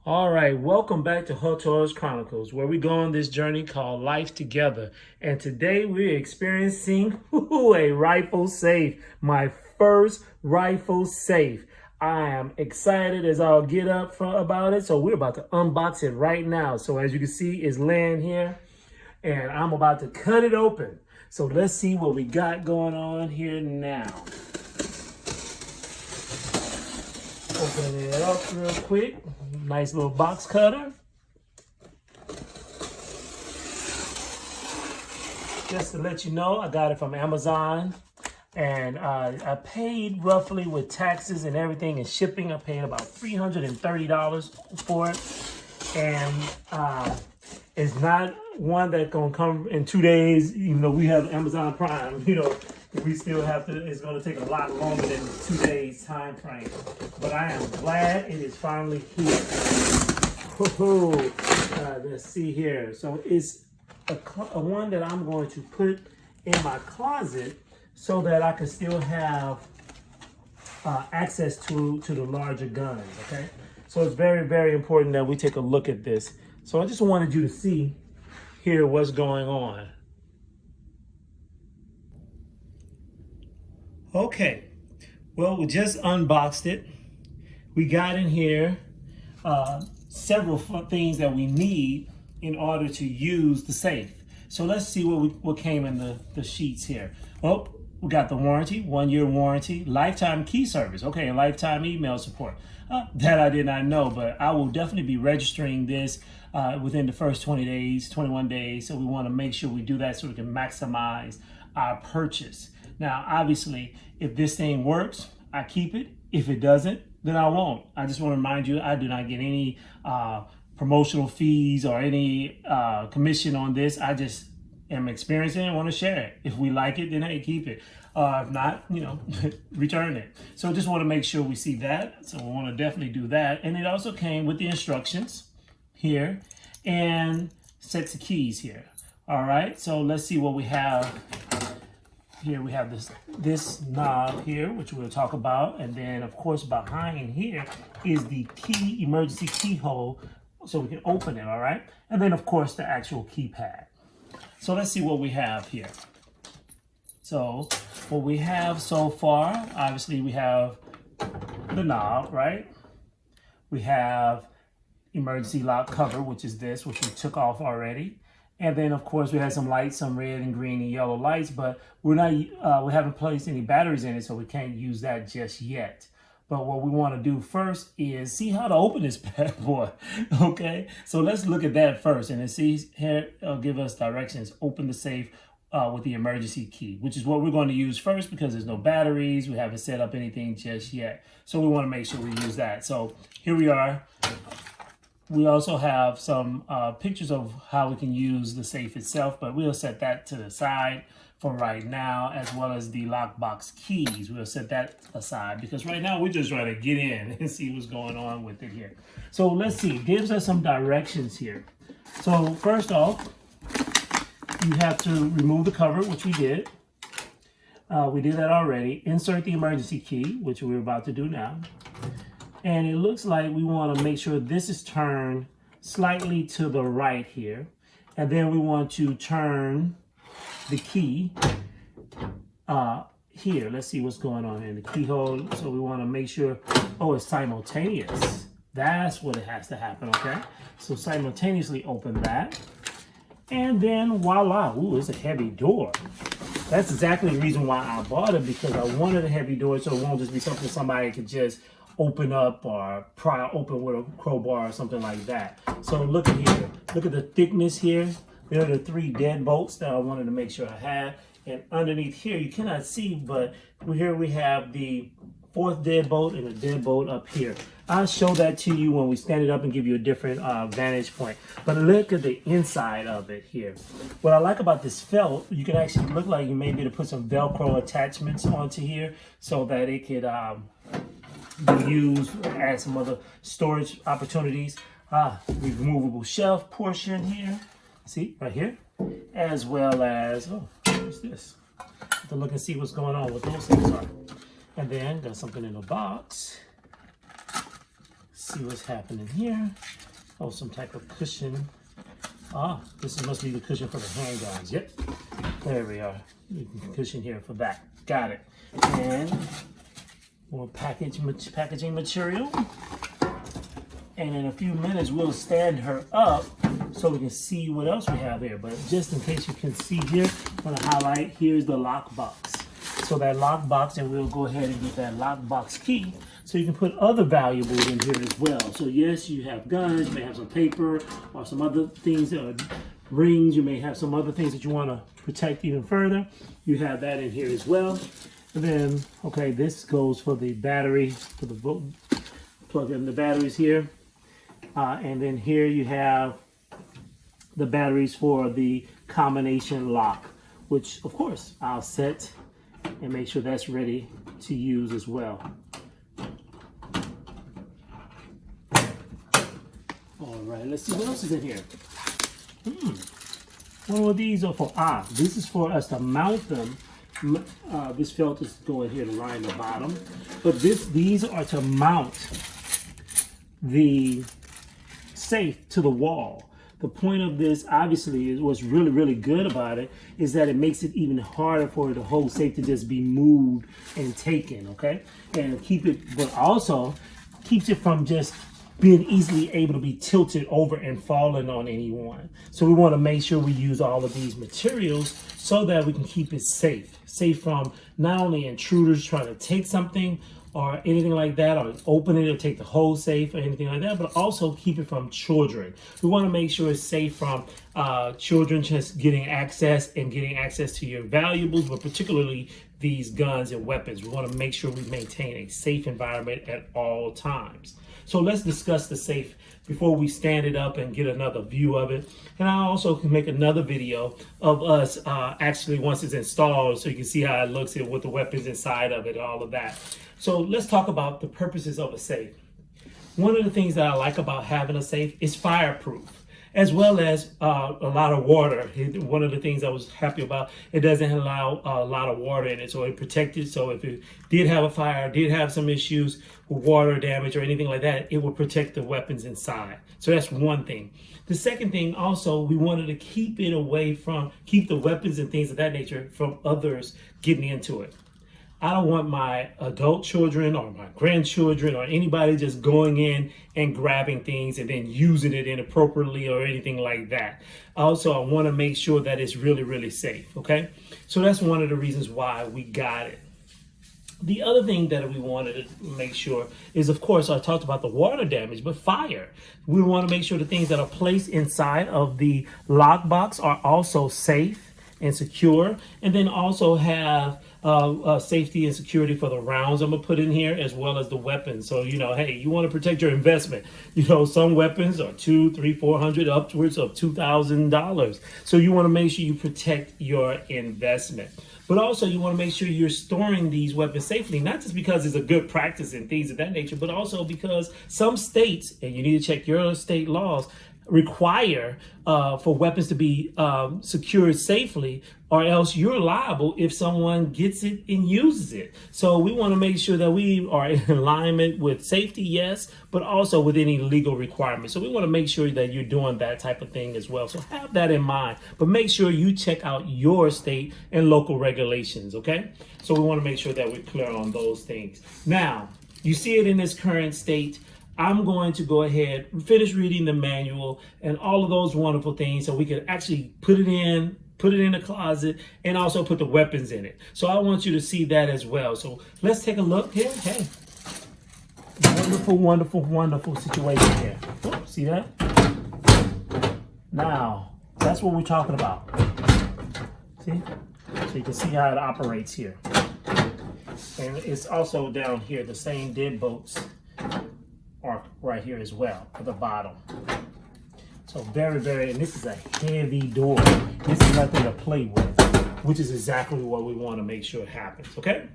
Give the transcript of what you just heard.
All right, welcome back to Hottor's Chronicles, where we go on this journey called Life Together. And today we're experiencing a rifle safe, my first rifle safe. I am excited as I'll get up about it. So we're about to unbox it right now. So as you can see, it's laying here and I'm about to cut it open. So let's see what we got going on here now. Opening it up real quick. Nice little box cutter. Just to let you know, I got it from Amazon. And I paid roughly with taxes and everything and shipping, I paid about $330 for it. And it's not one that's gonna come in 2 days. Even though we have Amazon Prime, we still have to, it's gonna take a lot longer than 2 days time frame. But I am glad it is finally here. Let's see here. So it's a one that I'm going to put in my closet so that I can still have access to the larger guns, okay? So it's very, very important that we take a look at this. So I just wanted you to see here what's going on. Okay, well, we just unboxed it. We got in here several things that we need in order to use the safe. So let's see what came in the sheets here. Well, we got the warranty, 1-year warranty, lifetime key service, okay, and lifetime email support. That I did not know, but I will definitely be registering this within the first 20 days, 21 days. So we want to make sure we do that so we can maximize our purchase. Now, obviously, if this thing works, I keep it. If it doesn't, then I won't. I just want to remind you, I do not get any promotional fees or any commission on this. I just am experiencing it and want to share it. If we like it, then I keep it. If not, return it. So just want to make sure we see that. So we want to definitely do that. And it also came with the instructions here and sets of keys here. All right, so let's see what we have. Here we have this knob here, which we'll talk about. And then, of course, behind here is the key, emergency keyhole, so we can open it, all right? And then, of course, the actual keypad. So let's see what we have here. So what we have so far, obviously, we have the knob, right? We have emergency lock cover, which is this, which we took off already. And then, of course, we had some lights, some red and green and yellow lights, but we haven't placed any batteries in it, so we can't use that just yet. But what we want to do first is see how to open this bad boy, okay? So let's look at that first, and then see here, it'll give us directions. Open the safe with the emergency key, which is what we're going to use first because there's no batteries. We haven't set up anything just yet. So we want to make sure we use that. So here we are. We also have some pictures of how we can use the safe itself, but we'll set that to the side for right now, as well as the lockbox keys. We'll set that aside because right now we're just trying to get in and see what's going on with it here. So let's see, it gives us some directions here. So first off, you have to remove the cover, which we did. We did that already. Insert the emergency key, which we're about to do now. And it looks like we want to make sure this is turned slightly to the right here. And then we want to turn the key here. Let's see what's going on in the keyhole. So we want to make sure, oh, it's simultaneous. That's what it has to happen, okay? So simultaneously open that. And then voila, ooh, it's a heavy door. That's exactly the reason why I bought it, because I wanted a heavy door so it won't just be something somebody could just open up or pry open with a crowbar or something like that. So look at here. Look at the thickness here. There are the 3 deadbolts that I wanted to make sure I had. And underneath here, you cannot see, but here we have the 4th deadbolt and the deadbolt up here. I'll show that to you when we stand it up and give you a different vantage point. But look at the inside of it here. What I like about this felt, you can actually look like you may be able to put some Velcro attachments onto here so that it could be used, add some other storage opportunities. Removable shelf portion here. See, right here. As well as, oh, what's this? Have to look and see what's going on, what those things are. And then got something in the box. see what's happening here. Oh, some type of cushion. Ah, this must be the cushion for the handguns. Yep, there we are. Cushion here for that. Got it. And more packaging material. And in a few minutes, we'll stand her up so we can see what else we have here. But just in case you can see here, I'm going to highlight, here's the lock box. So that lock box, and we'll go ahead and get that lock box key so you can put other valuables in here as well. So yes, you have guns, you may have some paper or some other things, rings, you may have some other things that you want to protect even further. You have that in here as well. And then, okay, this goes for the battery, for the plug in the batteries here. And then here you have the batteries for the combination lock, which of course I'll set and make sure that's ready to use as well. All right, let's see what else is in here. What are these are for? This is for us to mount them. This felt is going here to line the bottom, but these are to mount the safe to the wall. The point of this, obviously, is what's really, really good about it is that it makes it even harder for the whole safe to just be moved and taken, okay? And keep it, but also keeps it from just being easily able to be tilted over and falling on anyone. So we want to make sure we use all of these materials so that we can keep it safe from not only intruders trying to take something or anything like that, or open it or take the whole safe or anything like that, but also keep it from children. We want to make sure it's safe from children just getting access to your valuables, but particularly these guns and weapons. We want to make sure we maintain a safe environment at all times. So let's discuss the safe before we stand it up and get another view of it. And I also can make another video of us actually once it's installed so you can see how it looks and what the weapons inside of it, all of that. So let's talk about the purposes of a safe. One of the things that I like about having a safe is fireproof, as well as a lot of water. One of the things I was happy about, it doesn't allow a lot of water in it, so it protected. So if it did have a fire, did have some issues with water damage or anything like that, it would protect the weapons inside. So that's one thing. The second thing also, we wanted to keep it away from, keep the weapons and things of that nature from others getting into it. I don't want my adult children or my grandchildren or anybody just going in and grabbing things and then using it inappropriately or anything like that. Also, I want to make sure that it's really, really safe, okay? So that's one of the reasons why we got it. The other thing that we wanted to make sure is, of course, I talked about the water damage, but fire. We want to make sure the things that are placed inside of the lockbox are also safe and secure, and then also have safety and security for the rounds I'm gonna put in here, as well as the weapons. So, you know, hey, you want to protect your investment. You know, some weapons are $200, $300, $400, upwards of $2,000. So you want to make sure you protect your investment. But also you want to make sure you're storing these weapons safely, not just because it's a good practice and things of that nature, but also because some states, and you need to check your state laws, require for weapons to be secured safely, or else you're liable if someone gets it and uses it. So we want to make sure that we are in alignment with safety, yes, but also with any legal requirements. So we want to make sure that you're doing that type of thing as well. So have that in mind, but make sure you check out your state and local regulations, okay? So we want to make sure that we're clear on those things. Now, you see it in this current state. I'm going to go ahead and finish reading the manual and all of those wonderful things so we can actually put it in the closet and also put the weapons in it. So I want you to see that as well. So let's take a look here. Hey, wonderful, wonderful, wonderful situation here. Oh, see that? Now, that's what we're talking about. See? So you can see how it operates here. And it's also down here, the same deadbolts are right here as well at the bottom. So very, very, and this is a heavy door. This is nothing to play with, which is exactly what we want to make sure happens, okay?